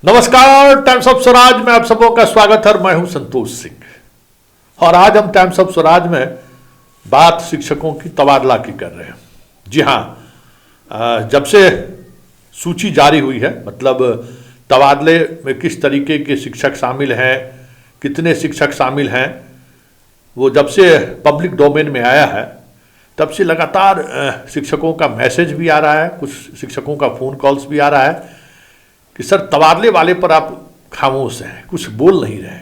नमस्कार, times of Swaraj में आप सबों का स्वागत है। मैं हूं संतोष सिंह और आज हम टाइम्स ऑफ स्वराज में बात शिक्षकों की तबादला की कर रहे हैं। जी हां, जब से सूची जारी हुई है, मतलब तबादले में किस तरीके के शिक्षक शामिल हैं, कितने शिक्षक शामिल हैं, वो जब से पब्लिक डोमेन में आया है तब से लगातार शिक्षकों का मैसेज भी आ रहा है, कुछ शिक्षकों का फ़ोन कॉल्स भी आ रहा है कि सर तबादले वाले पर आप खामोश हैं, कुछ बोल नहीं रहे।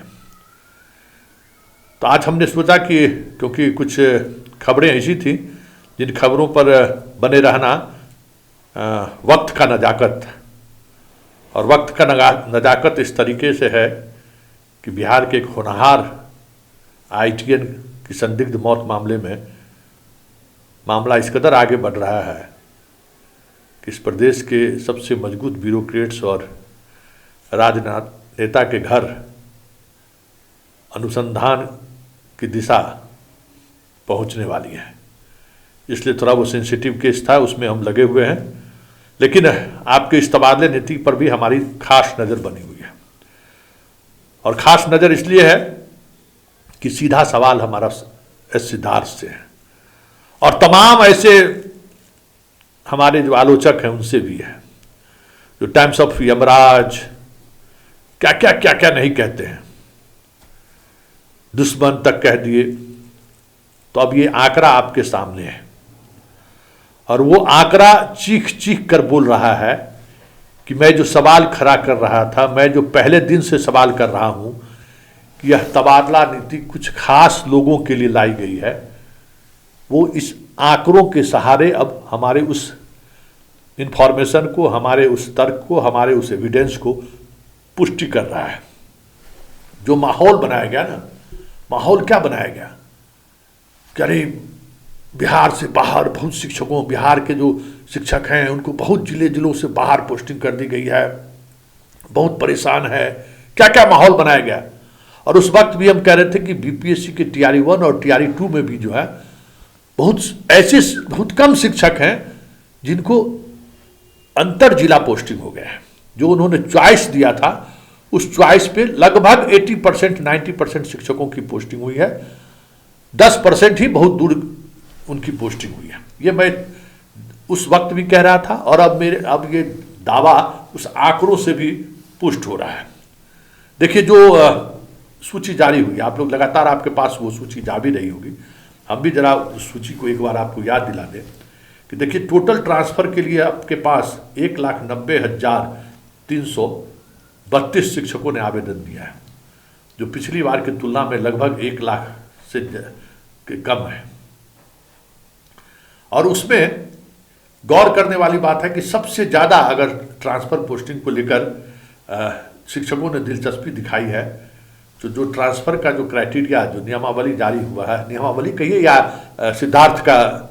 तो आज हमने सोचा कि क्योंकि कुछ खबरें ऐसी थी जिन खबरों पर बने रहना वक्त का नजाकत, और वक्त का नजाकत इस तरीके से है कि बिहार के एक होनहार IITian की संदिग्ध मौत मामले में मामला इस कदर आगे बढ़ रहा है कि इस प्रदेश के सबसे मजबूत ब्यूरोक्रेट्स और राजनेता के घर अनुसंधान की दिशा पहुंचने वाली है। इसलिए थोड़ा वो सेंसिटिव केस था, उसमें हम लगे हुए हैं, लेकिन आपके इस तबादले नीति पर भी हमारी खास नज़र बनी हुई है। और ख़ास नज़र इसलिए है कि सीधा सवाल हमारा एस सिद्धार्थ से है और तमाम ऐसे हमारे जो आलोचक हैं उनसे भी है, जो टाइम्स ऑफ यमराज क्या क्या नहीं कहते हैं, दुश्मन तक कह दिए। तो अब ये आंकड़ा आपके सामने है और वो आंकड़ा चीख चीख कर बोल रहा है कि मैं जो सवाल खड़ा कर रहा था, मैं जो पहले दिन से सवाल कर रहा हूं कि यह तबादला नीति कुछ खास लोगों के लिए लाई गई है, वो इस आंकड़ों के सहारे अब हमारे उस इंफॉर्मेशन को, हमारे उस तर्क को, हमारे उस एविडेंस को पुष्टि कर रहा है। जो माहौल बनाया गया ना, माहौल क्या बनाया गया कि अरे बिहार से बाहर बहुत शिक्षकों, बिहार के जो शिक्षक हैं उनको बहुत जिलों से बाहर पोस्टिंग कर दी गई है, बहुत परेशान है, क्या क्या माहौल बनाया गया। और उस वक्त भी हम कह रहे थे कि BPSC के TRE 1 और TRE 2 में भी जो है बहुत कम शिक्षक हैं जिनको अंतर जिला पोस्टिंग हो गया है। जो उन्होंने चॉइस दिया था उस चॉइस पे लगभग 80% 90% शिक्षकों की पोस्टिंग हुई है, 10% ही बहुत दूर उनकी पोस्टिंग हुई है। ये मैं उस वक्त भी कह रहा था और अब ये दावा उस आंकड़ों से भी पुष्ट हो रहा है। देखिए, जो सूची जारी हुई, आप लोग लगातार, आपके पास वो सूची जा भी रही होगी, हम भी जरा उस सूची को एक बार आपको याद दिला दें कि देखिए टोटल ट्रांसफ़र के लिए आपके पास 1,90,332 शिक्षकों ने आवेदन दिया है, जो पिछली बार की तुलना में लगभग 1 लाख से कम है। और उसमें गौर करने वाली बात है कि सबसे ज़्यादा अगर ट्रांसफ़र पोस्टिंग को लेकर शिक्षकों ने दिलचस्पी दिखाई है, तो जो ट्रांसफ़र का जो क्राइटेरिया, जो नियमावली जारी हुआ है, नियमावली कहिए या सिद्धार्थ का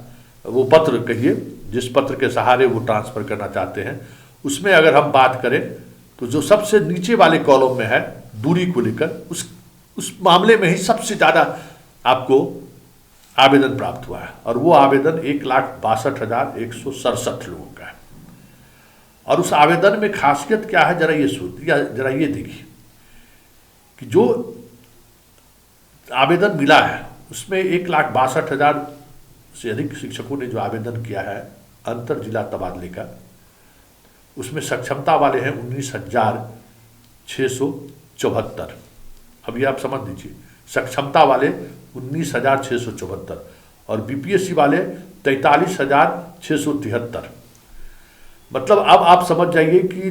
वो पत्र कहिए, जिस पत्र के सहारे वो ट्रांसफ़र करना चाहते हैं, उसमें अगर हम बात करें तो जो सबसे नीचे वाले कॉलम में है दूरी को लेकर, उस मामले में ही सबसे ज़्यादा आपको आवेदन प्राप्त हुआ है और वो आवेदन 1,62,167 लोगों का है। और उस आवेदन में खासियत क्या है, जरा ये देखिए कि जो आवेदन मिला है उसमें 1,62,000 से अधिक शिक्षकों ने जो आवेदन किया है अंतर जिला तबादले का, उसमें सक्षमता वाले हैं 19,674। अब ये आप समझ लीजिए, सक्षमता वाले 19,674 और BPSC वाले 43,673। मतलब अब आप समझ जाइए कि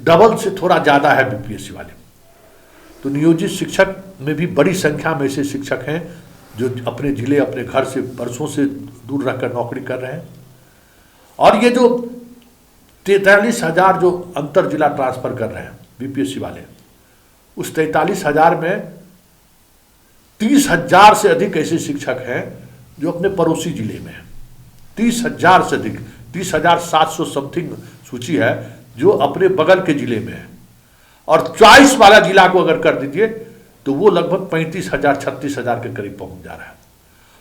डबल से थोड़ा ज़्यादा है BPSC वाले। तो नियोजित शिक्षक में भी बड़ी संख्या में ऐसे शिक्षक हैं जो अपने ज़िले, अपने घर से बरसों से दूर रहकर नौकरी कर रहे हैं। और ये जो 43,000 जो अंतर जिला ट्रांसफ़र कर रहे हैं BPSC वाले, उस 43,000 में 30,000 से अधिक ऐसे शिक्षक हैं जो अपने पड़ोसी जिले में हैं। 30,000 से अधिक, 30,700 समथिंग सूची है जो अपने बगल के जिले में है। और चॉइस वाला जिला को अगर कर दीजिए तो वो लगभग 35,000 36,000 के करीब पहुंच जा रहा है।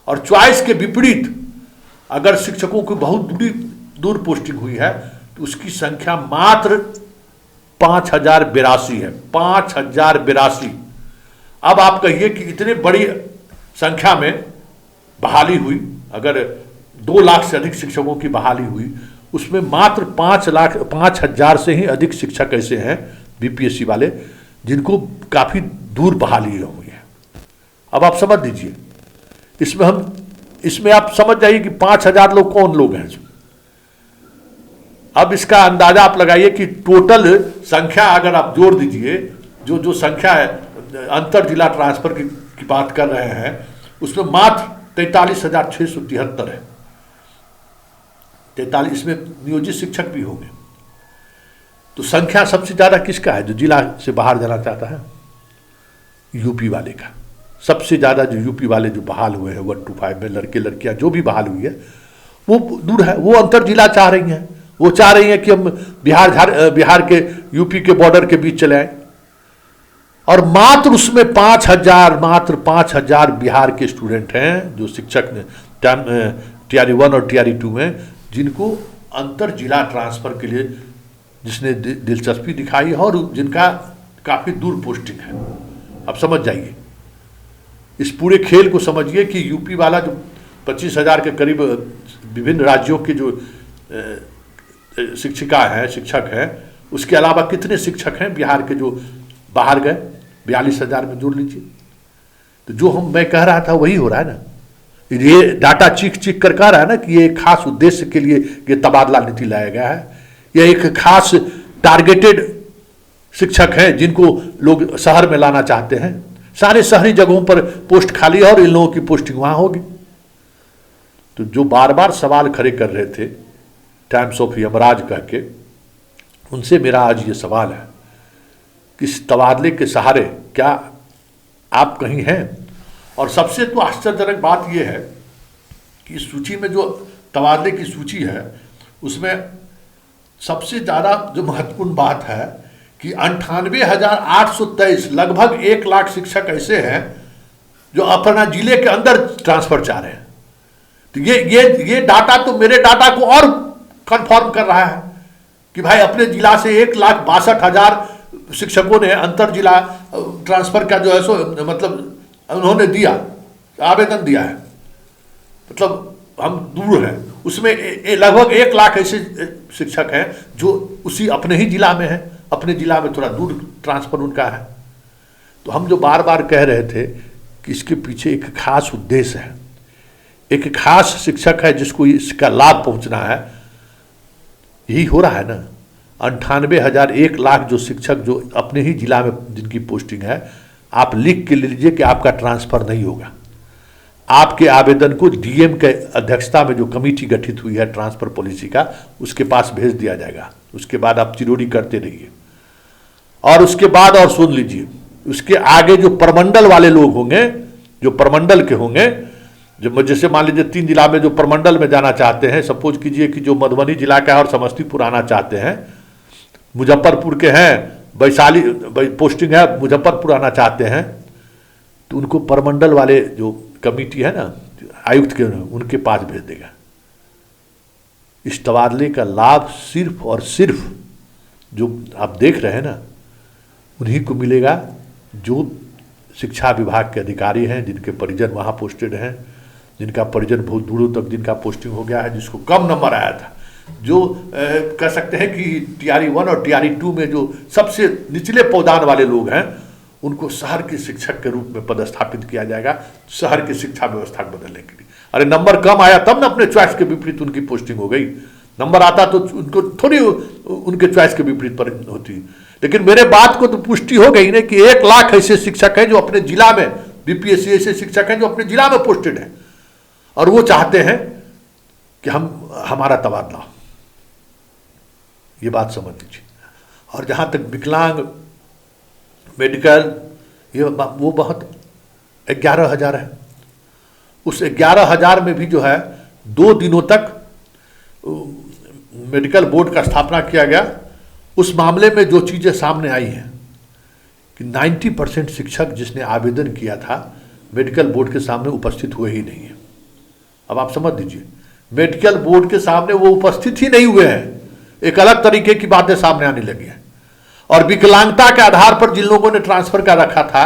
और चॉइस के विपरीत अगर शिक्षकों की बहुत दूर पोस्टिंग हुई है तो उसकी संख्या मात्र 5082 है, 5082। अब आप कहिए कि इतनी बड़ी संख्या में बहाली हुई, अगर 2 लाख से अधिक शिक्षकों की बहाली हुई, उसमें मात्र 5,00,000 से ही अधिक शिक्षक ऐसे हैं बीपीएससी वाले जिनको काफी दूर बहाली हुई है। अब आप समझ लीजिए, इसमें आप समझ जाइए कि 5,000 लोग कौन लोग हैं। अब इसका अंदाजा आप लगाइए कि टोटल संख्या अगर आप जोड़ दीजिए, जो संख्या है अंतर जिला ट्रांसफर की बात कर रहे हैं, उसमें मात्र 43,673 है। 43, इसमें नियोजित शिक्षक भी होंगे। तो संख्या सबसे ज्यादा किसका है जो जिला से बाहर जाना चाहता है? यूपी वाले का। सबसे ज्यादा जो यूपी वाले जो बहाल हुए हैं 125 में, लड़के लड़कियां जो भी बहाल हुई है वो दूर है, वो अंतर जिला चाह रही हैं। वो चाह रही हैं कि हम बिहार के यूपी के बॉर्डर के बीच चले आए, और मात्र उसमें 5,000 बिहार के स्टूडेंट हैं जो शिक्षक ने टीआरई 1 और टीआरई 2 में, जिनको अंतर जिला ट्रांसफर के लिए जिसने दिलचस्पी दिखाई है और जिनका काफी दूर पोस्टिंग है। अब समझ जाइए, इस पूरे खेल को समझिए कि यूपी वाला जो 25,000 के करीब विभिन्न राज्यों के जो शिक्षिका हैं, शिक्षक हैं, उसके अलावा कितने शिक्षक हैं बिहार के जो बाहर गए, 42,000 में जोड़ लीजिए। तो जो मैं कह रहा था वही हो रहा है ना। ये डाटा चीख कर कह रहा है ना कि ये खास उद्देश्य के लिए ये तबादला नीति लाया गया है। यह एक खास टारगेटेड शिक्षक हैं जिनको लोग शहर में लाना चाहते हैं। सारे शहरी जगहों पर पोस्ट खाली है और इन लोगों की पोस्टिंग वहां होगी। तो जो बार बार सवाल खड़े कर रहे थे टाइम्स ऑफ यमराज कह के, उनसे मेरा आज ये सवाल है कि इस तबादले के सहारे क्या आप कहीं हैं? और सबसे तो आश्चर्यजनक बात यह है कि इस सूची में जो तबादले की सूची है उसमें सबसे ज़्यादा जो महत्वपूर्ण बात है कि 98,823 लगभग 1 लाख शिक्षक ऐसे हैं जो अपना जिले के अंदर ट्रांसफर चाह रहे हैं। तो ये डाटा तो मेरे डाटा को और कंफर्म कर रहा है कि भाई अपने जिला से 1,62,000 शिक्षकों ने अंतर जिला ट्रांसफर का जो है सो मतलब उन्होंने दिया, आवेदन दिया है। मतलब हम दूर हैं, उसमें लगभग 1 लाख ऐसे शिक्षक हैं जो उसी अपने ही जिला में हैं, अपने जिला में थोड़ा दूर ट्रांसफर उनका है। तो हम जो बार बार कह रहे थे कि इसके पीछे एक खास उद्देश्य है, एक खास शिक्षक है जिसको इसका लाभ पहुंचना है। यही हो रहा है ना। 98,000 1 लाख जो शिक्षक जो अपने ही जिला में जिनकी पोस्टिंग है, आप लिख के ले लीजिए कि आपका ट्रांसफर नहीं होगा। आपके आवेदन को डीएम के अध्यक्षता में जो कमेटी गठित हुई है ट्रांसफर पॉलिसी का, उसके पास भेज दिया जाएगा। उसके बाद आप चिरोड़ी करते रहिए। और उसके बाद और सुन लीजिए, उसके आगे जो प्रमंडल वाले लोग होंगे, जो प्रमंडल के होंगे, जो जैसे मान लीजिए 3 जिला में जो प्रमंडल में जाना चाहते हैं, सपोज कीजिए कि जो मधुबनी जिला का है और समस्तीपुर आना चाहते हैं, मुजफ्फरपुर के हैं, वैशाली पोस्टिंग है, मुजफ्फरपुर आना चाहते हैं, तो उनको प्रमंडल वाले जो कमेटी है ना आयुक्त के, उनके पास भेज देगा। इस तबादले का लाभ सिर्फ और सिर्फ जो आप देख रहे हैं ना उन्हीं को मिलेगा जो शिक्षा विभाग के अधिकारी हैं, जिनके परिजन वहाँ पोस्टेड हैं, जिनका परिजन बहुत दूरों तक जिनका पोस्टिंग हो गया है, जिसको कम नंबर आया था, जो कह सकते हैं कि टीआरई 1 और टीआरई 2 में जो सबसे निचले पौधान वाले लोग हैं, उनको शहर के शिक्षक के रूप में पदस्थापित किया जाएगा, शहर की शिक्षा व्यवस्था को बदलने के लिए। अरे नंबर कम आया तब ना अपने चॉइस के विपरीत उनकी पोस्टिंग हो गई। नंबर आता तो उनको थोड़ी उनके चॉइस के विपरीत पर होती। लेकिन मेरे बात को तो पुष्टि हो गई ना कि 1 लाख ऐसे शिक्षक हैं जो अपने जिला में, बीपीएससी ऐसे शिक्षक हैं जो अपने जिला में पोस्टेड हैं, और वो चाहते हैं कि हमारा तबादला हो। ये बात समझ लीजिए। और जहाँ तक विकलांग मेडिकल, ये वो बहुत 11,000 है। उस 11,000 में भी जो है 2 दिनों तक मेडिकल बोर्ड का स्थापना किया गया। उस मामले में जो चीज़ें सामने आई हैं कि 90% शिक्षक जिसने आवेदन किया था मेडिकल बोर्ड के सामने उपस्थित हुए ही नहीं है। अब आप समझ लीजिए, मेडिकल बोर्ड के सामने वो उपस्थित ही नहीं हुए हैं। एक अलग तरीके की बातें सामने आने लगी हैं। और विकलांगता के आधार पर जिन लोगों ने ट्रांसफर का रखा था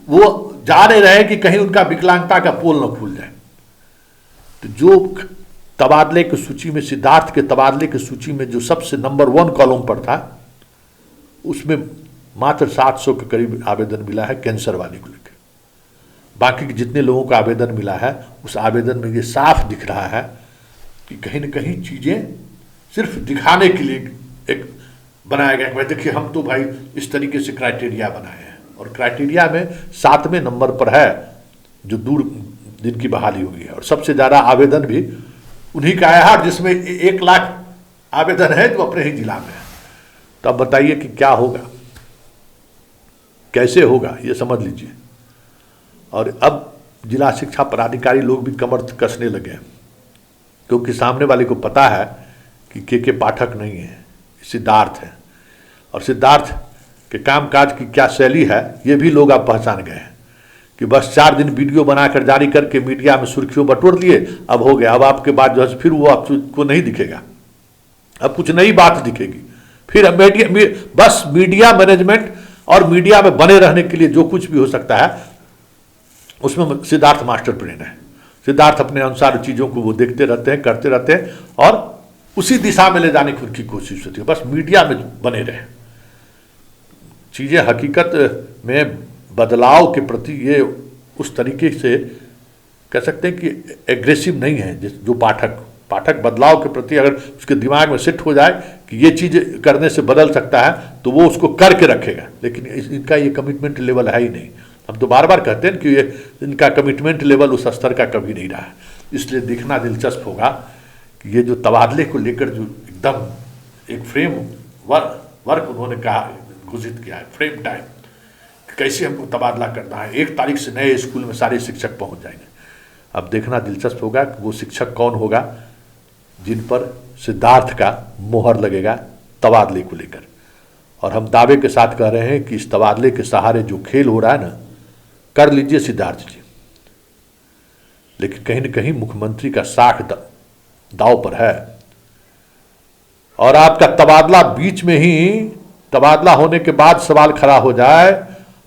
वो जा रहे कि कहीं उनका विकलांगता का पोल न खुल जाए। तो जो तबादले की सूची में, सिद्धार्थ के तबादले की सूची में जो सबसे नंबर 1 कॉलम पर था, उसमें मात्र 700 के करीब आवेदन मिला है कैंसर वाले को लेकर। बाकी के जितने लोगों का आवेदन मिला है उस आवेदन में ये साफ दिख रहा है कि कहीं न कहीं चीज़ें सिर्फ दिखाने के लिए एक बनाया गया। भाई देखिए हम तो भाई इस तरीके से क्राइटेरिया बनाए हैं, और क्राइटेरिया में 7वें नंबर पर है जो दूर जिनकी बहाली हुई है, और सबसे ज़्यादा आवेदन भी उन्हीं का आया है जिसमें 1 लाख आवेदन है जो अपने ही जिला में है। तो अब बताइए कि क्या होगा, कैसे होगा, ये समझ लीजिए। और अब जिला शिक्षा पदाधिकारी लोग भी कमर कसने लगे हैं, क्योंकि सामने वाले को पता है कि के पाठक नहीं है, सिद्धार्थ है, और सिद्धार्थ के कामकाज की क्या शैली है ये भी लोग अब पहचान गए हैं कि बस 4 दिन वीडियो बनाकर जारी करके मीडिया में सुर्खियों बटोर लिए, अब हो गया। अब आपके बाद जो है फिर वो आपको नहीं दिखेगा, अब कुछ नई बात दिखेगी। फिर बस मीडिया मैनेजमेंट और मीडिया में बने रहने के लिए जो कुछ भी हो सकता है उसमें सिद्धार्थ मास्टर प्लान है। सिद्धार्थ अपने अनुसार चीज़ों को वो देखते रहते हैं, करते रहते हैं, और उसी दिशा में ले जाने की उनकी कोशिश होती है, बस मीडिया में बने रहे। चीज़ें हकीकत में बदलाव के प्रति ये उस तरीके से कह सकते हैं कि एग्रेसिव नहीं है। जो पाठक बदलाव के प्रति अगर उसके दिमाग में सेट हो जाए कि ये चीज़ करने से बदल सकता है तो वो उसको करके रखेगा, लेकिन इनका ये कमिटमेंट लेवल है ही नहीं। हम तो बार बार कहते हैं कि ये इनका कमिटमेंट लेवल उस स्तर का कभी नहीं रहा है। इसलिए देखना दिलचस्प होगा कि ये जो तबादले को लेकर जो एकदम एक फ्रेम वर्क उन्होंने कहा घोषित किया है, फ्रेम टाइम, कैसे हमको तबादला करना है, 1 तारीख से नए स्कूल में सारे शिक्षक पहुंच जाएंगे। अब देखना दिलचस्प होगा कि वो शिक्षक कौन होगा जिन पर सिद्धार्थ का मोहर लगेगा तबादले को लेकर। और हम दावे के साथ कह रहे हैं कि इस तबादले के सहारे जो खेल हो रहा है ना, कर लीजिए सिद्धार्थ जी, लेकिन कहीं न कहीं मुख्यमंत्री का साख दाव पर है। और आपका तबादला बीच में ही, तबादला होने के बाद सवाल खड़ा हो जाए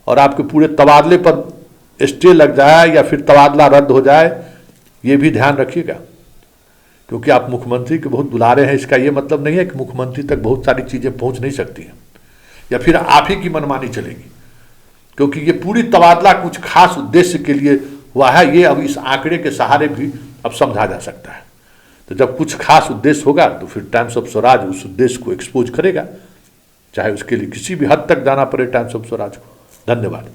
और आपके पूरे तबादले पर स्टे लग जाए या फिर तबादला रद्द हो जाए, ये भी ध्यान रखिएगा, क्योंकि आप मुख्यमंत्री के बहुत दुलारे हैं। इसका ये मतलब नहीं है कि मुख्यमंत्री तक बहुत सारी चीज़ें पहुंच नहीं सकती हैं या फिर आप ही की मनमानी चलेगी, क्योंकि ये पूरी तबादला कुछ खास उद्देश्य के लिए हुआ है। ये अब इस आंकड़े के सहारे भी अब समझा जा सकता है। तो जब कुछ खास उद्देश्य होगा तो फिर टाइम्स ऑफ स्वराज उस उद्देश्य को एक्सपोज करेगा, चाहे उसके लिए किसी भी हद तक जाना पड़े टाइम्स ऑफ स्वराज को। धन्यवाद।